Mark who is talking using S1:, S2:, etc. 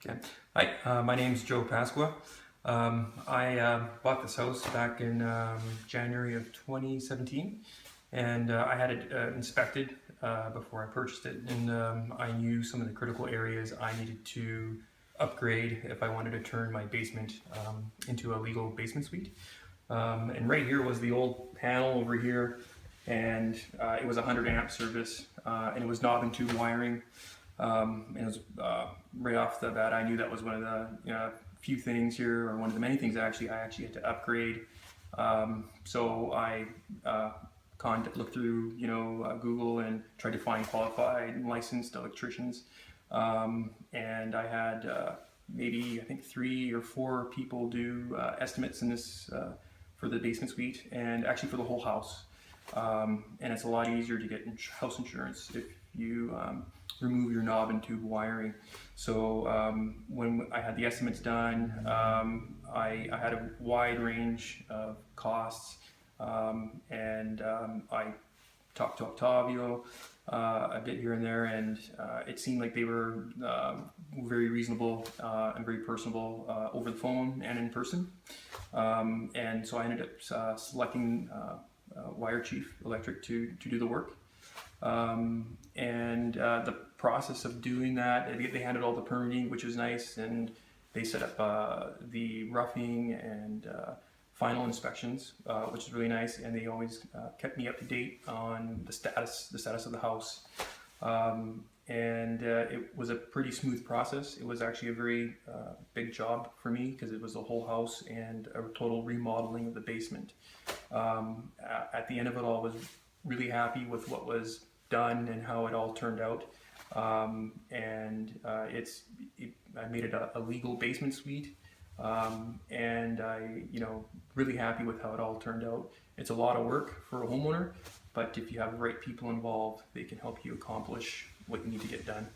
S1: Okay. Hi, my name's Joe Pasqua. I bought this house back in January of 2017, and I had it inspected before I purchased it, and I knew some of the critical areas I needed to upgrade if I wanted to turn my basement into a legal basement suite. And right here was the old panel over here, and it was a 100 amp service, and it was knob and tube wiring. And it was right off the bat, I knew that was one of the few things here, or one of the many things actually I actually had to upgrade. So I looked through Google and tried to find qualified and licensed electricians. And I had maybe I think 3 or 4 people do estimates in this for the basement suite, and actually for the whole house. And it's a lot easier to get house insurance if you remove your knob and tube wiring. So when I had the estimates done, I had a wide range of costs, and I talked to Octavio a bit here and there, and it seemed like they were very reasonable and very personable over the phone and in person. And so I ended up selecting WireChief Electric to do the work. And the process of doing that, they handled all the permitting, which was nice, and they set up the roughing and final inspections, which is really nice, and they always kept me up to date on the status of the house. And it was a pretty smooth process. It was actually a very big job for me because it was the whole house and a total remodeling of the basement. At the end of it all, I was really happy with what was done and how it all turned out. And I made it a legal basement suite. And really happy with how it all turned out. It's a lot of work for a homeowner, but if you have the right people involved, they can help you accomplish what you need to get done.